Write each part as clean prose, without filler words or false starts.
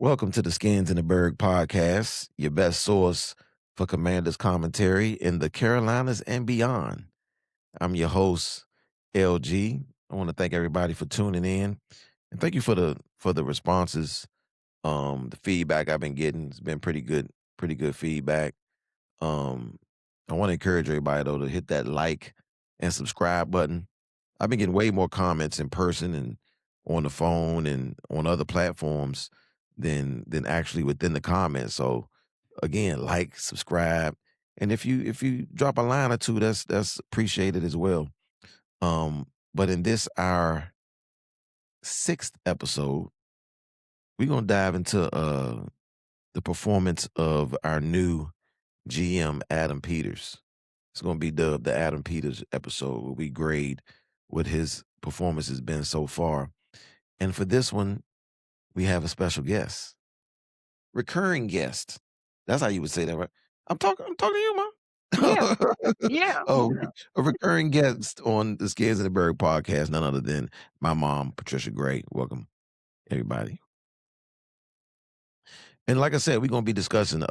Welcome to the Skins in the Berg podcast, your best source for Commanders commentary in the Carolinas and beyond. I'm your host, LG. I want to thank everybody for tuning in, and thank you for the responses. The feedback I've been getting has been pretty good feedback. Um, I want to encourage everybody though to hit that like and subscribe button. I've been getting way more comments in person and on the phone and on other platforms than actually within the comments. So again, like, subscribe, and if you drop a line or two, that's appreciated as well. But in this our sixth episode, we're gonna dive into the performance of our new GM Adam Peters. It's going to be dubbed the Adam Peters episode where we grade what his performance has been so far. And for this one, we have a special guest, recurring guest. That's how you would say that, right? I'm talking to you, Yeah, Mom. yeah. Oh, a recurring guest on the Scares in the Bird podcast, none other than my mom, Patricia Gray. Welcome, everybody. And like I said, we're going to be discussing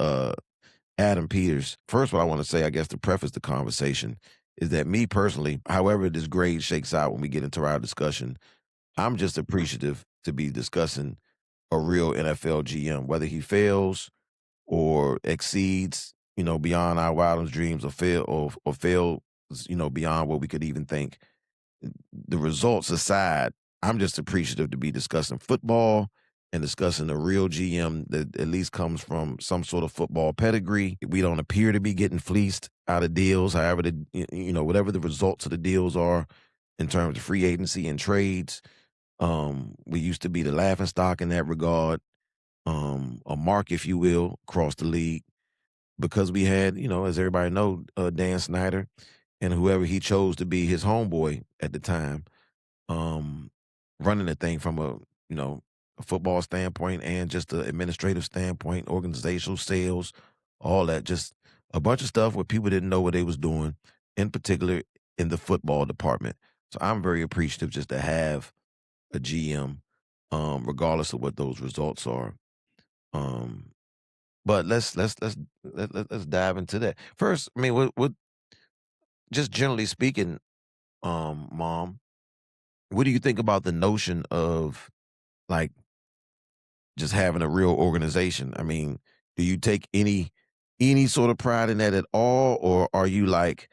Adam Peters. First, what I want to say, I guess, to preface the conversation, is that me personally, however this grade shakes out when we get into our discussion, I'm just appreciative to be discussing a real NFL GM, whether he fails or exceeds, beyond our wildest dreams, or fails, beyond what we could even think. The results aside, I'm just appreciative to be discussing football and discussing a real GM that at least comes from some sort of football pedigree. We don't appear to be getting fleeced out of deals, however whatever the results of the deals are in terms of free agency and trades. We used to be the laughing stock in that regard, a mark, if you will, across the league because we had, as everybody know, Dan Snyder and whoever he chose to be his homeboy at the time, um, running the thing from you know, a football standpoint and just the administrative standpoint, organizational sales, all that, just a bunch of stuff where people didn't know what they was doing, in particular in the football department. So I'm very appreciative just to have a GM, regardless of what those results are. Um, but let's dive into that first. I mean, what just generally speaking, Mom, what do you think about the notion of like just having a real organization? I mean, do you take any sort of pride in that at all, or are you like,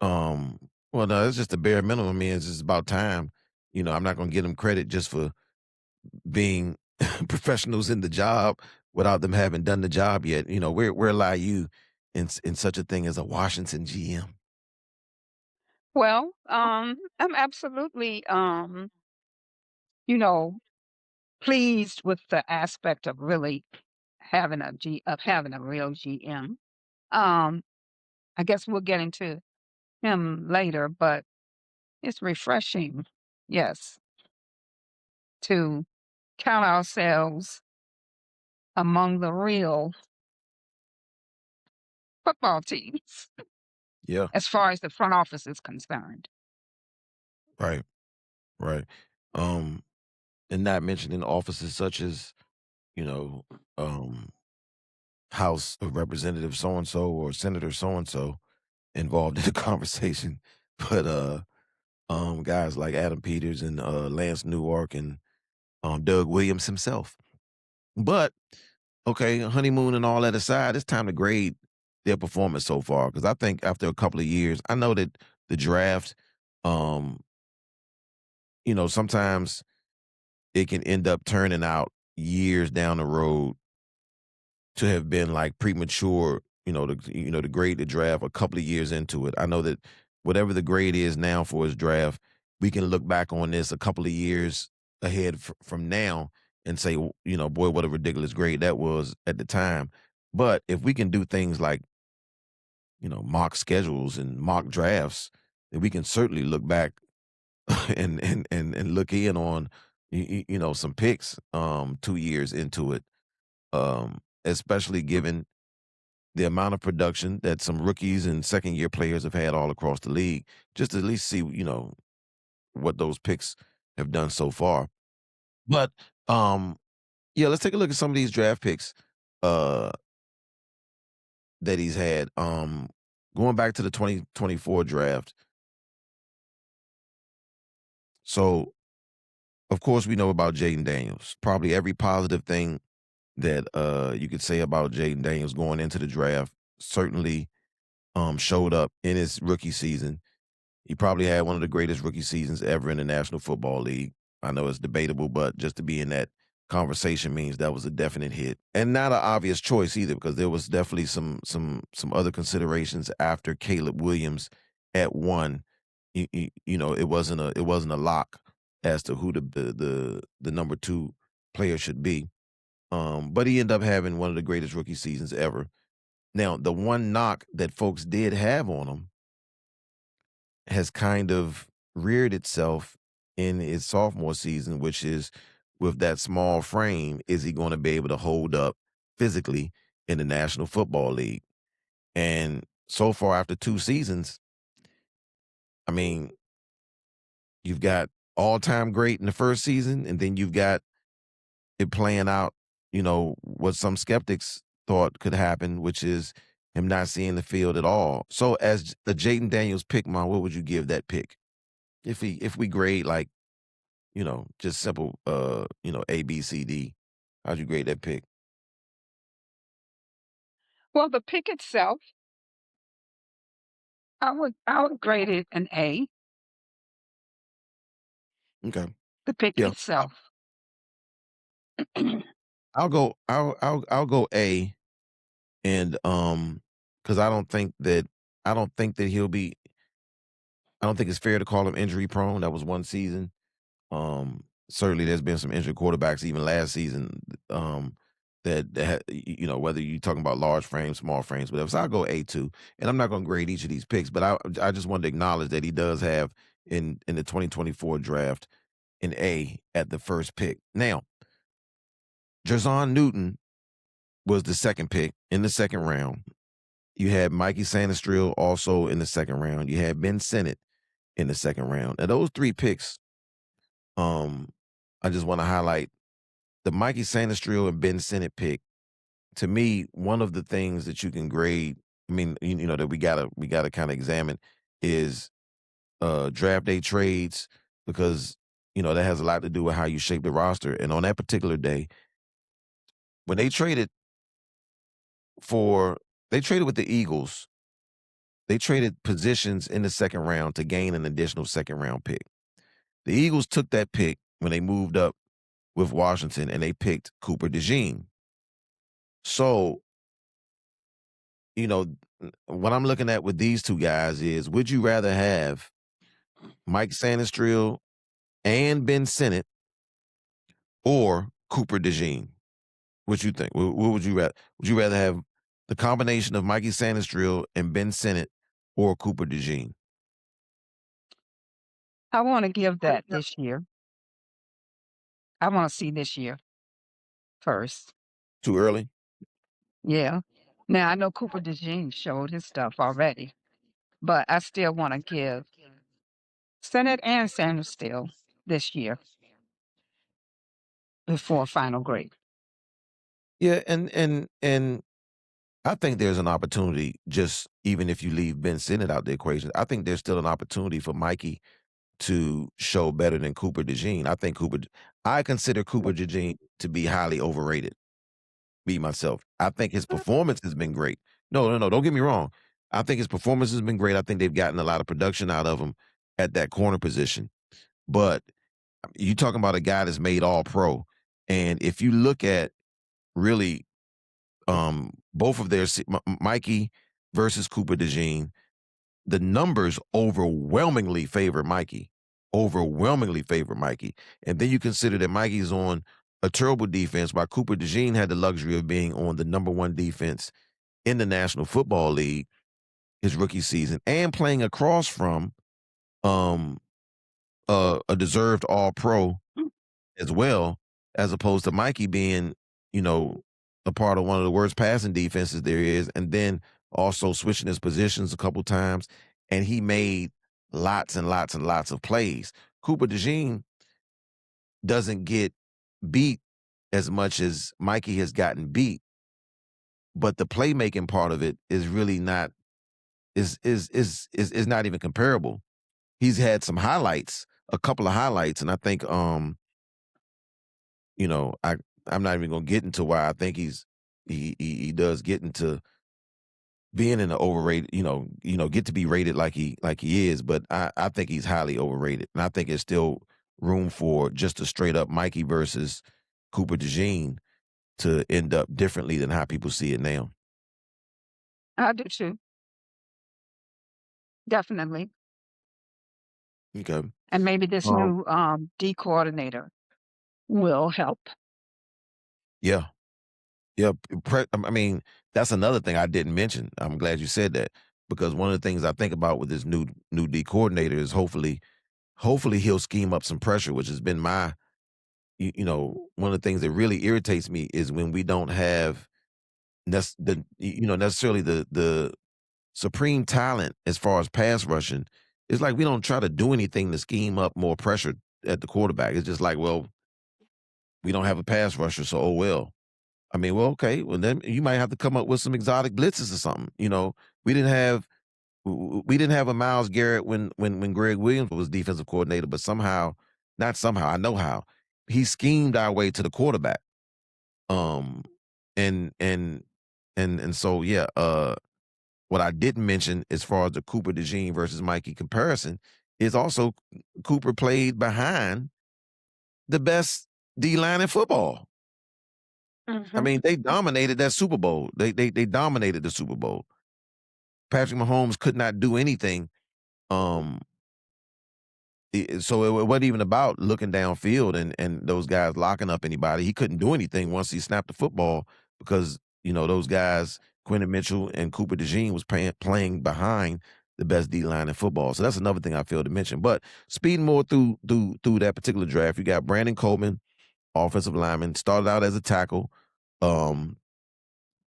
well, no, it's just the bare minimum. I mean, it's just about time. I'm not going to give them credit just for being professionals in the job without them having done the job yet. Where lie you in such a thing as a Washington GM? Well, I'm absolutely, you know, pleased with the aspect of really having a real GM. Um, I guess we'll get into him later, but it's refreshing, yes, to count ourselves among the real football teams Yeah, as far as the front office is concerned. right, right. Um, and not mentioning offices such as, you know, um, House of Representative so and so or Senator so and so involved in the conversation, but guys like Adam Peters and Lance Newark and Doug Williams himself. But okay, honeymoon and all that aside, it's time to grade their performance so far because I think after a couple of years, I know that the draft, um, sometimes it can end up turning out years down the road to have been like premature, to grade the draft a couple of years into it. I know that whatever the grade is now for his draft, we can look back on this a couple of years ahead from now and say, boy, what a ridiculous grade that was at the time. But if we can do things like, mock schedules and mock drafts, then we can certainly look back and look in on some picks 2 years into it, especially given the amount of production that some rookies and second year players have had all across the league, just to at least see, what those picks have done so far. But um, Yeah, let's take a look at some of these draft picks uh that he's had. Going back to the 2024 draft. So, of course, we know about Jaden Daniels. Probably every positive thing that you could say about Jaden Daniels going into the draft certainly showed up in his rookie season. He probably had one of the greatest rookie seasons ever in the National Football League. I know it's debatable, but just to be in that conversation means that was a definite hit, and not an obvious choice either, because there was definitely some other considerations after Caleb Williams at one. It wasn't a lock as to who the number two player should be. But he ended up having one of the greatest rookie seasons ever. Now, the one knock that folks did have on him has kind of reared itself in his sophomore season, which is with that small frame, is he going to be able to hold up physically in the National Football League? And so far, after 2 seasons, I mean, you've got all time great in the first season, and then you've got it playing out, what some skeptics thought could happen, which is him not seeing the field at all. So, as the Jaden Daniels pick, what would you give that pick? If we grade like, just simple, A, B, C, D, how'd you grade that pick? Well, the pick itself, I would grade it an A. Okay. The pick Yeah. itself. I'll go A, and because I don't think that he'll be I don't think it's fair to call him injury prone. That was one season. Certainly there's been some injured quarterbacks even last season, that whether you're talking about large frames, small frames, whatever. So I'll go A2, and I'm not going to grade each of these picks, but I just wanted to acknowledge that he does have in the 2024 draft an A at the first pick. Now, Dejean Newton was the second pick in the second round. You had Mikey Sainristil also in the second round. You had Ben Sinnott in the second round. Now those three picks, um, I just want to highlight the Mikey Sainristil and Ben Sinnott pick. To me, one of the things that you can grade, I mean, that we gotta kind of examine is draft day trades, because that has a lot to do with how you shape the roster. And on that particular day, when for they traded with the Eagles, they traded positions in the second round to gain an additional second round pick. The Eagles took that pick when they moved up with Washington, and they picked Cooper Dejean. So, you know, what I'm looking at with these two guys is, would you rather have Mike Sainristil and Ben Sinnott or Cooper Dejean? What you think? What would you rather? Would you rather have the combination of Mikey Sainristil and Ben Sinnott or Cooper Dejean? I want to give that this year. I want to see this year first. Too early? Yeah. Now I know Cooper DeJean showed his stuff already, but I still want to give Senate and Sanders still this year before final grade. Yeah, and I think there's an opportunity, just even if you leave Ben Sinnott out the equation. I think there's still an opportunity for Mikey to show better than Cooper DeJean. I consider Cooper DeJean to be highly overrated. Me myself, I think his performance has been great. No, no, no. Don't get me wrong. I think his performance has been great. I think they've gotten a lot of production out of him at that corner position. But you talking about a guy that's made All Pro, and if you look at really both of Mikey versus Cooper DeJean, the numbers overwhelmingly favor Mikey. Overwhelmingly favor Mikey. And then you consider that Mikey's on a terrible defense, while Cooper DeJean had the luxury of being on the number one defense in the National Football League his rookie season, and playing across from um a deserved all pro as well, as opposed to Mikey being, you know, a part of one of the worst passing defenses there is, and then also switching his positions a couple times, and he made lots and lots and lots of plays. Cooper DeJean doesn't get beat as much as Mikey has gotten beat, but the playmaking part of it is really not is not even comparable. He's had some highlights, a couple of highlights, and I think you know, I'm not even gonna get into why I think he does get into being in the overrated, get to be rated like he is, but I think he's highly overrated, and I think there's still room for just a straight up Mikey versus Cooper Dejean to end up differently than how people see it now. I do too, definitely. Okay. And maybe this Um, new D coordinator will help. yeah, yeah. I mean, that's another thing I didn't mention. I'm glad you said that because one of the things I think about with this new D coordinator is hopefully he'll scheme up some pressure, which has been one of the things that really irritates me is when we don't have necessarily the supreme talent as far as pass rushing. It's like we don't try to do anything to scheme up more pressure at the quarterback. It's just like, well, we don't have a pass rusher, so oh well. I mean, well, okay, well then you might have to come up with some exotic blitzes or something. We didn't have we didn't have a Miles Garrett when Greg Williams was defensive coordinator, but somehow, not somehow, I know how he schemed our way to the quarterback. Um, and and and so yeah. What I didn't mention as far as the Cooper DeJean versus Mikey comparison is also Cooper played behind the best D line in football. I Mhm. mean, they dominated that Super Bowl. They dominated the Super Bowl. Patrick Mahomes could not do anything. Um, so it wasn't even about looking downfield and those guys locking up anybody. He couldn't do anything once he snapped the football because those guys, Quentin Mitchell and Cooper DeJean, was playing behind the best D line in football. So that's another thing I failed to mention. But speeding more through that particular draft, you got Brandon Coleman, offensive lineman, started out as a tackle. Um,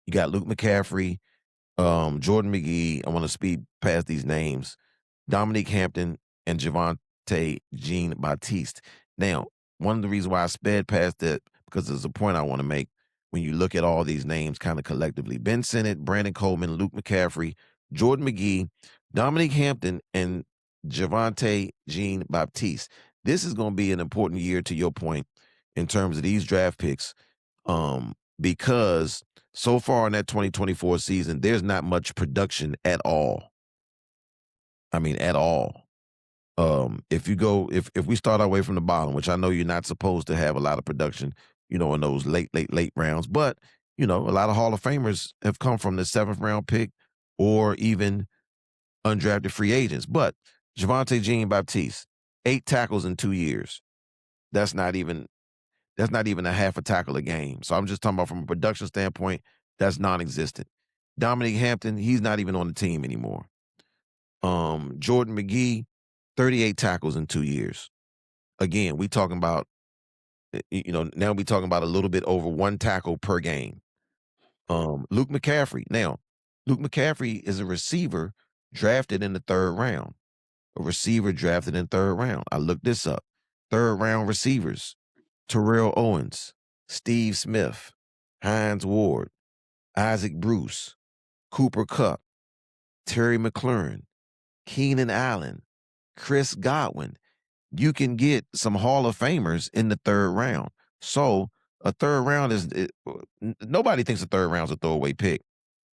you got Luke McCaffrey, Jordan McGee. I want to speed past these names. Dominique Hampton and Javante Jean Baptiste. Now, one of the reasons why I sped past that because there's a point I want to make when you look at all these names kind of collectively. Ben Sinnott, Brandon Coleman, Luke McCaffrey, Jordan McGee, Dominique Hampton, and Javante Jean Baptiste. This is going to be an important year to your point in terms of these draft picks. Because so far in that 2024 season, there's not much production at all. I mean, at all. If we start our way from the bottom, which I know you're not supposed to have a lot of production, in those late rounds, but a lot of Hall of Famers have come from the seventh round pick or even undrafted free agents. But Javante Jean Baptiste, 8 tackles in 2 years. That's not even a half a tackle a game. So I'm just talking about from a production standpoint, that's non-existent. Dominic Hampton, he's not even on the team anymore. Jordan McGee, 38 tackles in 2 years. Again, we talking about, now we talking about a little bit over 1 tackle per game. Luke McCaffrey. Now, Luke McCaffrey is a receiver drafted in the third round. A receiver drafted in third round. I looked this up. Third round receivers: Terrell Owens, Steve Smith, Hines Ward, Isaac Bruce, Cooper Kupp, Terry McLaurin, Keenan Allen, Chris Godwin. You can get some Hall of Famers in the third round. So a third round nobody thinks a third round's a throwaway pick.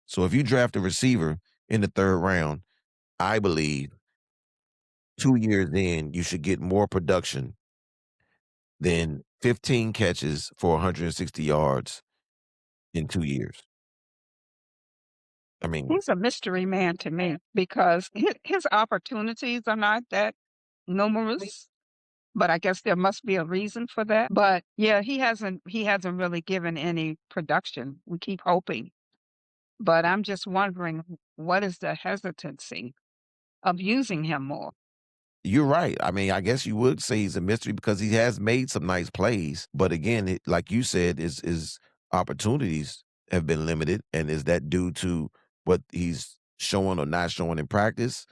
So if you draft a receiver in the third round, I believe 2 years in, you should get more production than 15 catches for 160 yards in 2 years. I mean, He's a mystery man to me because his opportunities are not that numerous, but I guess there must be a reason for that. But yeah, he hasn't really given any production. We keep hoping, but I'm just wondering what is the hesitancy of using him more? you're right. I mean, I guess you would say he's a mystery because he has made some nice plays, but again, like you said, his opportunities have been limited, and is that due to what he's showing or not showing in practice?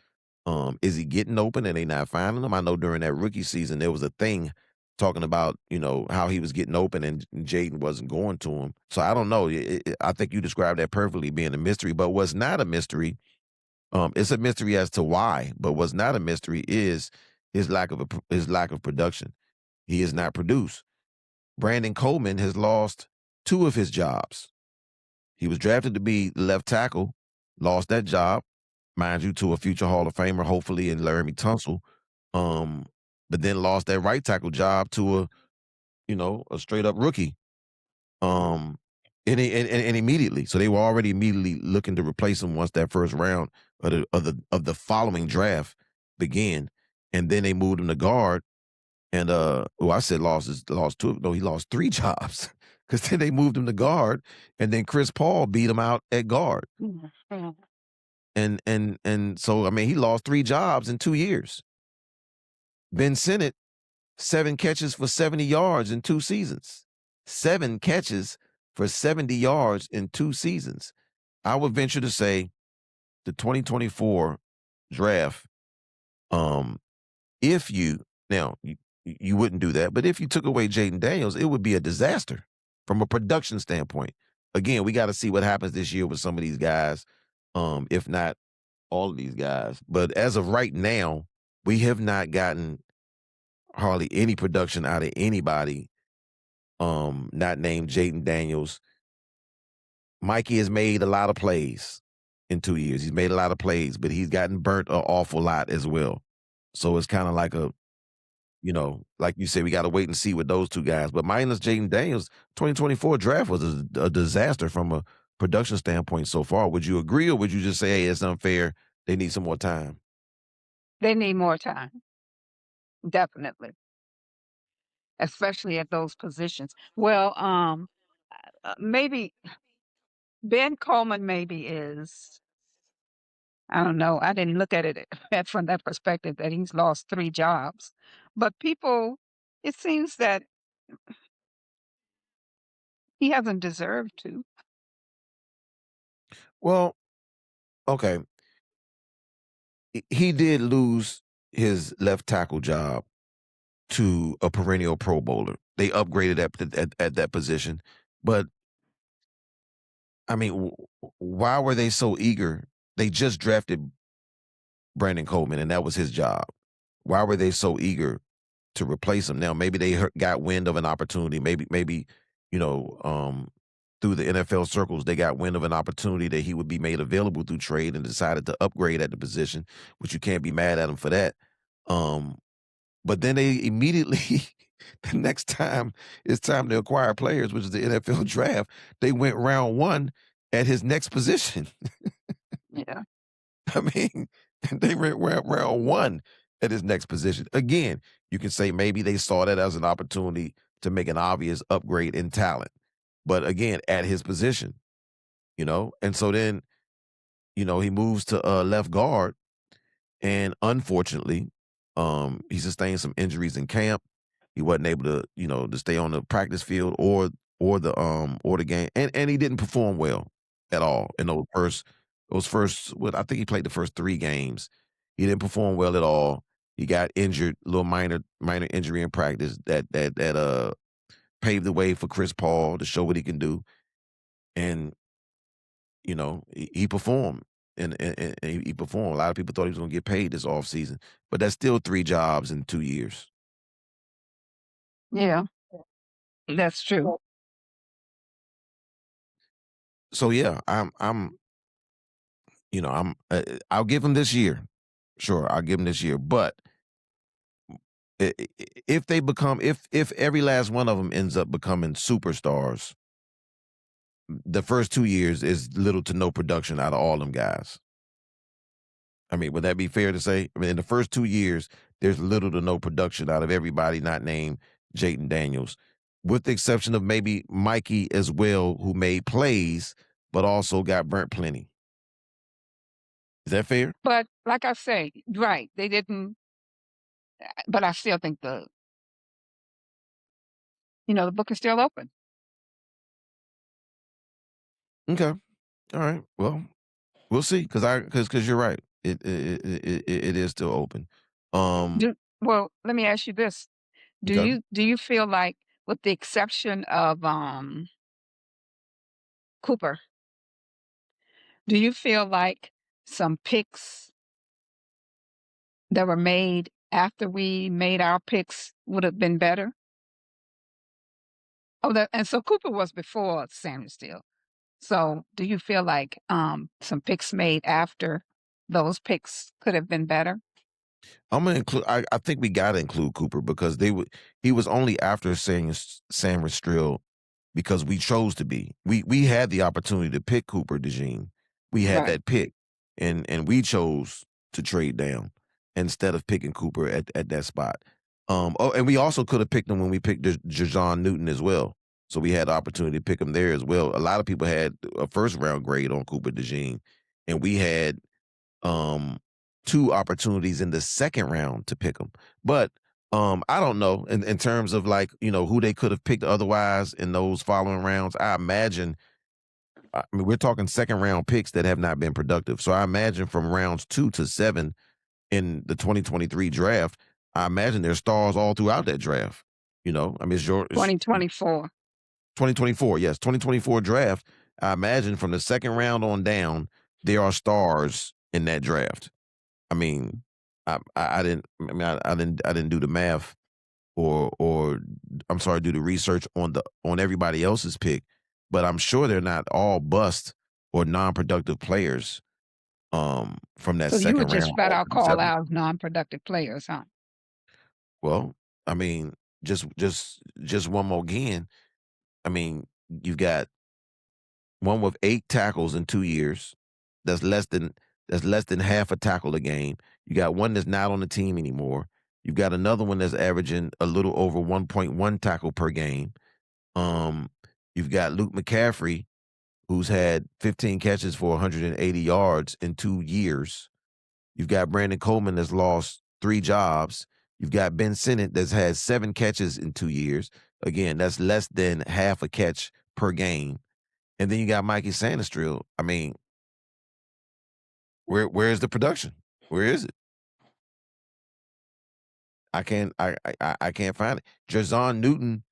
Is he getting open and they not finding him? I know during that rookie season there was a thing talking about, how he was getting open and Jaden wasn't going to him. So I don't know. I think you described that perfectly, being a mystery. But what's not a mystery, it's a mystery as to why. But what's not a mystery is his lack of production. He is not produced. Brandon Coleman has lost two of his jobs. He was drafted to be left tackle, lost that job, mind you, to a future Hall of Famer, hopefully, in Laramie Tunsil. Um, but then lost that right tackle job to a straight up rookie. Um, and immediately, so they were already immediately looking to replace him once that first round of the following draft began, and then they moved him to guard. And I said lost two. No, he lost three jobs because then they moved him to guard, and then Chris Paul beat him out at guard, Mhm. Mhm. and so I mean he lost three jobs in 2 years. Ben Sinnott, 7 catches for 70 yards in 2 seasons. 7 catches for 70 yards in 2 seasons. I would venture to say the 2024 draft, um, if you now you wouldn't do that, but if you took away Jaden Daniels, it would be a disaster from a production standpoint. Again, we got to see what happens this year with some of these guys, if not all of these guys. But as of right now, we have not gotten hardly any production out of anybody, not named Jaden Daniels. Mikey has made a lot of plays in 2 years. He's made a lot of plays, but he's gotten burnt an awful lot as well. So it's kind of like like you said, we got to wait and see with those two guys. But minus Jaden Daniels, 2024 draft was a disaster from a production standpoint so far. Would you agree, or would you just say, hey, it's unfair? They need some more time? They need more time, definitely, especially at those positions. Well, maybe Ben Coleman maybe is. I don't know. I didn't look at it from that perspective that he's lost 3 jobs. But people, it seems that he hasn't deserved to. Well, okay. He did lose his left tackle job to a perennial Pro Bowler. They upgraded at that position. But I mean, why were they so eager? They just drafted Brandon Coleman, and that was his job. Why were they so eager to replace him? Now, maybe they got wind of an opportunity. Maybe you know, um, through the NFL circles, they got wind of an opportunity that he would be made available through trade, and decided to upgrade at the position, which you can't be mad at him for that. Um, but then they immediately, the next time it's time to acquire players, which is the NFL draft, they went round one at his next position. Yeah. I mean, they went round one at his next position. Again, you can say maybe they saw that as an opportunity to make an obvious upgrade in talent. But again, at his position, and so then, he moves to left guard, and unfortunately, he sustained some injuries in camp. He wasn't able to stay on the practice field or the game, and he didn't perform well at all in those first. What I think he played the first 3 games. He didn't perform well at all. He got injured, little minor injury in practice that paved the way for Chris Paul to show what he can do, and he performed. And he performed. A lot of people thought he was going to get paid this offseason, but that's still 3 jobs in 2 years. Yeah, that's true. So yeah, I'll give him this year. Sure, I'll give him this year. But if they become, if every last one of them ends up becoming superstars, the first 2 years is little to no production out of all them guys. I mean, would that be fair to say? I mean, in the first 2 years, there's little to no production out of everybody not named Jayden Daniels, with the exception of maybe Mikey as well, who made plays but also got burnt plenty. Is that fair? But like I say, right, they didn't, but I still think the book is still open. Okay. All right. Well, we'll see. Because you're right. It is still open. Um. Well, let me ask you this. Okay. do you feel like, with the exception of Cooper, do you feel like some picks that were made after we made our picks would have been better? Oh, and so Cooper was before Sainristil. So do you feel like some picks made after those picks could have been better? I'm gonna include. I think we gotta include Cooper because they would. He was only after saying Sam Restrill because we chose to be. We had the opportunity to pick Cooper Dejean. We had Right. that pick, and we chose to trade down instead of picking Cooper at that spot. Oh, and we also could have picked him when we picked Dejean Newton as well. So we had the opportunity to pick him there as well. A lot of people had a first round grade on Cooper Dejean, and we had um, 2 opportunities in the second round to pick them. But, I don't know in terms of, like, who they could have picked otherwise in those following rounds. I mean, we're talking second round picks that have not been productive. So I imagine from rounds 2 to 7 in the 2023 draft, I imagine there's stars all throughout that draft. I mean, it's 2024. 2024, yes, 2024 draft. I imagine from the second round on down, there are stars in that draft. I mean, I didn't. I mean, I didn't do the math or I'm sorry, do the research on everybody else's pick, but I'm sure they're not all bust or non-productive players from that So you would second round just flat all out through call seven. out non-productive players, huh? Well, I mean, just one more again. I mean, you've got one with 8 tackles in 2 years. That's less than that's less than half a tackle a game. You got one that's not on the team anymore. You've got another one that's averaging a little over 1.1 tackle per game. Um, you've got Luke McCaffrey, who's had 15 catches for 180 yards in 2 years. You've got Brandon Coleman that's lost 3 jobs. You've got Ben Sinnott that's had 7 catches in 2 years. Again, that's less than half a catch per game. And then you got Mikey Sainristil. I mean, where's the production? Where is it? I can't find it. Dejean Newton,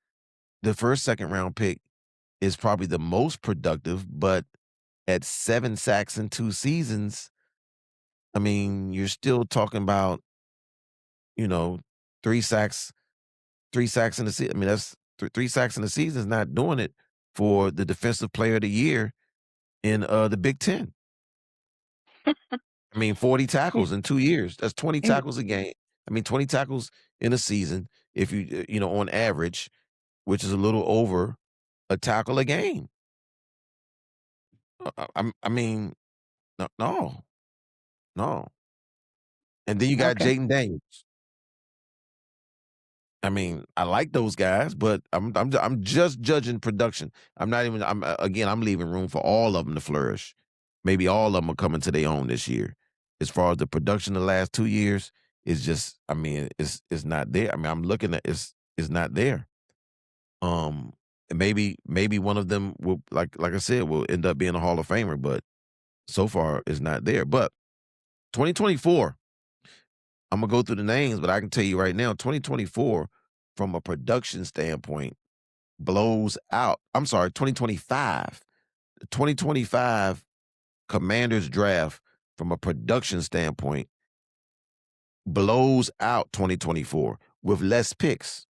the first second round pick, is probably the most productive, but at 7 sacks in 2 seasons, I mean, you're still talking about, you know, 3 sacks, 3 sacks in the season. I mean, that's 3 sacks in the season is not doing it for the defensive player of the year in the Big Ten. I mean, 40 Yeah. tackles in 2 years. That's 20 And tackles a game. I mean, 20 tackles in a season, if on average, which is a little over a tackle a game. I mean, no, no, no. And then you got okay. Jaden Daniels. I mean, I like those guys, but I'm just judging production. I'm not even. Again, I'm leaving room for all of them to flourish. Maybe all of them are coming to their own this year. As far as the production the last 2 years, it's just. I mean, it's not there. I mean, I'm looking at it's not there. Um, and maybe one of them will like I said will end up being a Hall of Famer, but so far it's not there. But 2024. I'm gonna go through the names, but I can tell you right now, 2024, from a production standpoint, blows out. I'm sorry, 2025. The 2025 Commanders draft, from a production standpoint, blows out 2024 with less picks.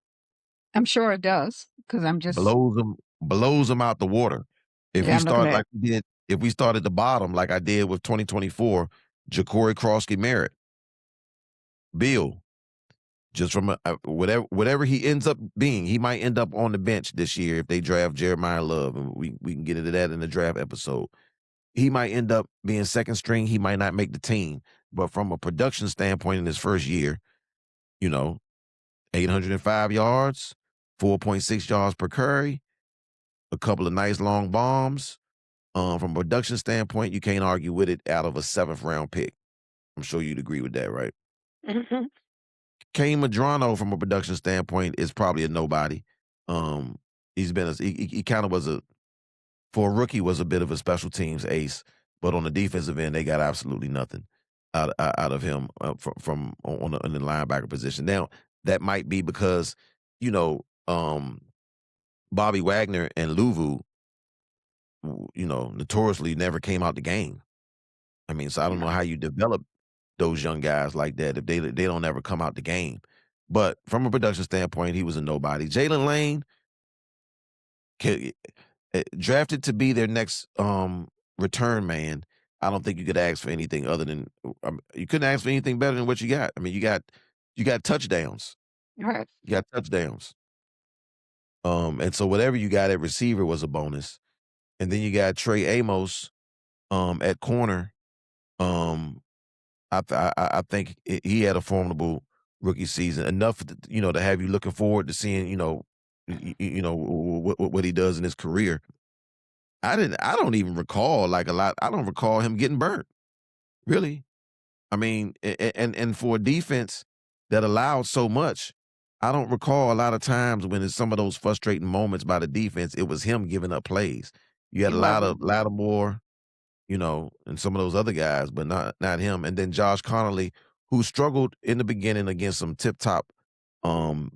I'm sure it does because I'm just, Blows them out the water. If yeah, we I'm looking start at. like we did, if we start at the bottom like I did with 2024, Ja'Cory Crosky Merritt, Bill, just from whatever he ends up being, he might end up on the bench this year if they draft Jeremiah Love, and we can get into that in the draft episode. He might end up being second string. He might not make the team, but from a production standpoint, in his first year, you know, 805 yards, 4.6 yards per carry, a couple of nice long bombs. From a production standpoint, you can't argue with it out of a seventh round pick. I'm sure you'd agree with that, right? Mhm. Kane Madrano, from a production standpoint, is probably a nobody. Um, he's been he kind of was a for a rookie was a bit of a special teams ace, but on the defensive end, they got absolutely nothing out of him from on the linebacker position. Now that might be because you know, Bobby Wagner and Luvu, notoriously never came out the game. I mean, so I don't know Yeah. how you develop those young guys like that if they don't ever come out the game. But from a production standpoint, he was a nobody. Jalen Lane, ca- drafted to be their next return man. I don't think you could ask for anything other than you couldn't ask for anything better than what you got. I mean, you got touchdowns. Right. You got touchdowns. And so whatever you got at receiver was a bonus. And then you got Trey Amos at corner. Um I think he had a formidable rookie season, enough to have you looking forward to seeing what he does in his career. I don't even recall like a lot. I don't recall him getting burnt really. I mean, and for a defense that allowed so much, I don't recall a lot of times when it's some of those frustrating moments by the defense. It was him giving up plays. You had It a lot wasn't. of Lattimore, and some of those other guys, but not him. And then Josh Connolly, who struggled in the beginning against some tip top um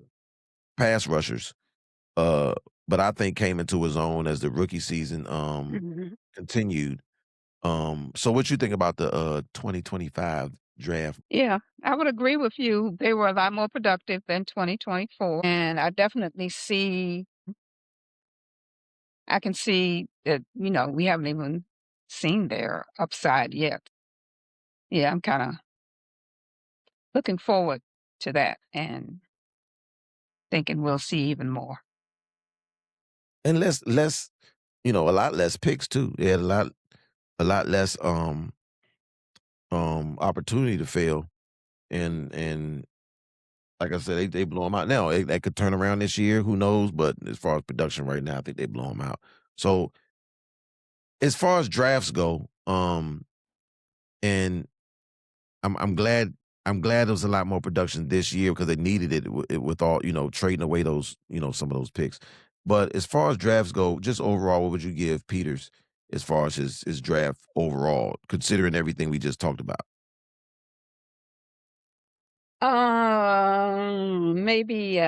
pass rushers, uh, but I think came into his own as the rookie season Mhm. continued. So what you think about the 2025 draft? Yeah, I would agree with you. They were a lot more productive than 2024, and I can see that, we haven't even seen their upside yet. Yeah, I'm kinda looking forward to that and thinking we'll see even more. And less, a lot less picks too. They had a lot less opportunity to fail. And like I said, they blow them out now. That could turn around this year. Who knows? But as far as production right now, I think they blow them out. So as far as drafts go, and I'm glad there was a lot more production this year because they needed it with all trading away those some of those picks. But as far as drafts go, just overall, what would you give Peters as far as his draft overall, considering everything we just talked about? Maybe,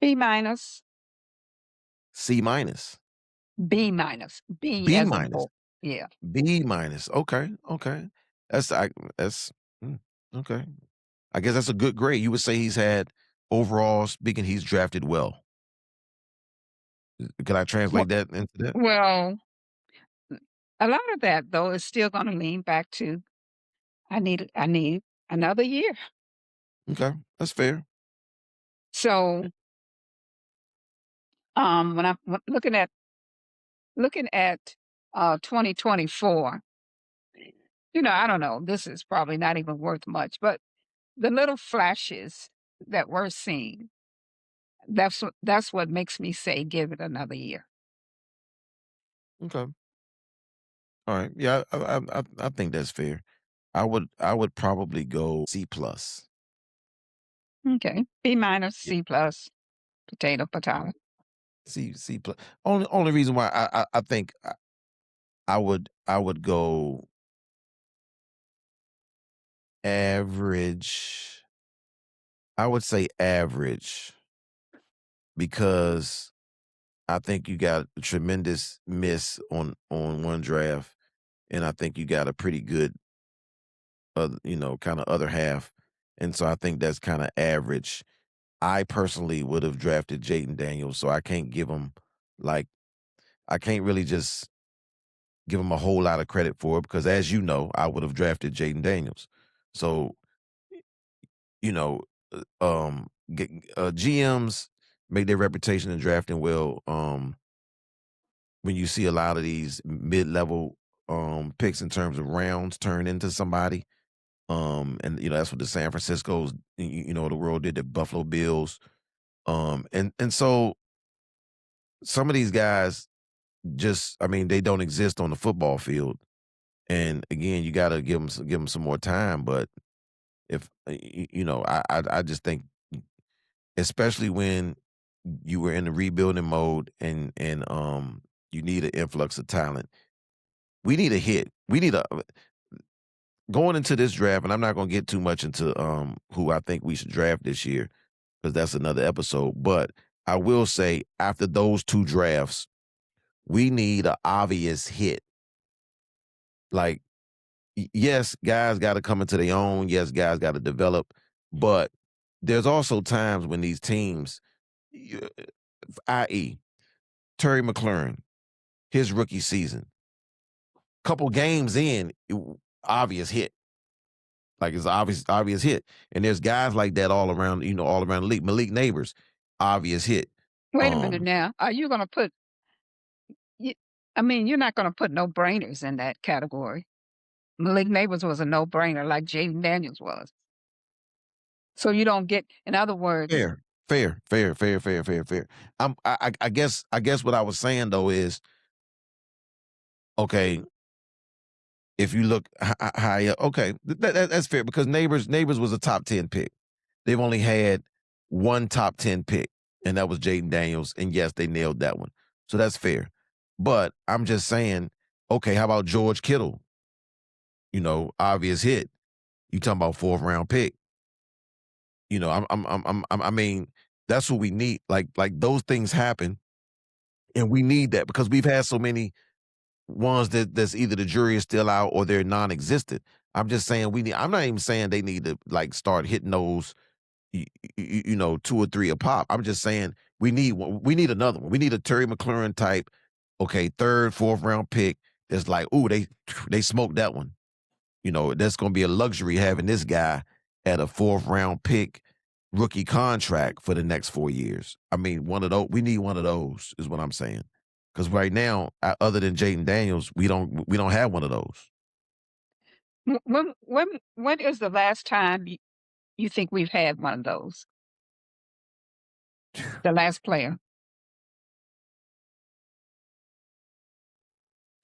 B minus, C minus, B minus, B B as in minus, boy. Yeah. B minus. Okay, okay, that's that's mm, okay. I guess that's a good grade. You would say he's had overall speaking, he's drafted well. Can I W translate that into that? well, a lot of that, though, is still gonna lean back to I need another year. Okay, that's fair. So, when I'm looking at 2024, I don't know, this is probably not even worth much, but the little flashes that we're seeing, that's what makes me say give it another year. Okay. All right. Yeah, I think that's fair. I would probably go C plus. Okay. B minus, Yeah, C plus, potato, potato. C plus. Only reason why I think I would go average. I would say average because I think you got a tremendous miss on one draft, and I think you got a pretty good kind of other half, and so I think that's kind of average. I personally would have drafted Jaden Daniels, so I can't give him like I can't really just give him a whole lot of credit for it because as you know, I would have drafted Jaden Daniels. So, you know, GMs make their reputation in drafting well. When you see a lot of these mid-level picks in terms of rounds turn into somebody. And that's what the San Francisco's the world did, the Buffalo Bills. And so some of these guys just I mean, they don't exist on the football field. And again, you gotta give them some more time. But if I just think, especially when you were in the rebuilding mode and you need an influx of talent. We need a hit. We need a going into this draft, and I'm not gonna get too much into who I think we should draft this year because that's another episode. But I will say after those two drafts, we need an obvious hit. Like, yes, guys got to come into their own. Yes, guys got to develop, but there's also times when these teams, y- i.e., Terry McLaren, his rookie season, couple games in, obvious hit. Like it's obvious hit. And there's guys like that all around, all around the league. Malik Neighbors, obvious hit. Wait a minute Um, now. Are you gonna put y I mean, you're not gonna put no-brainers in that category. Malik Neighbors was a no-brainer like Jaden Daniels was. So you don't get in other words, fair, fair. I guess what I was saying though is okay. If you look high up, okay, that's fair because neighbors was a top 10 pick. They've only had one top 10 pick, and that was Jaden Daniels. And yes, they nailed that one. So that's fair. But I'm just saying, okay, how about George Kittle? Obvious hit. You talking about fourth round pick. I mean, that's what we need. Like those things happen, and we need that because we've had so many ones that's either the jury is still out or they're non-existent. I'm just saying I'm not even saying they need to like start hitting those two or three a pop. I'm just saying we need another one. We need a Terry McLaurin type, okay, third, fourth round pick that's like, ooh, they smoked that one. That's gonna be a luxury having this guy at a fourth round pick rookie contract for the next 4 years. I mean, one of those, we need one of those, is what I'm saying. Because right now, other than Jaden Daniels, we don't have one of those. when is the last time you think we've had one of those? The last player?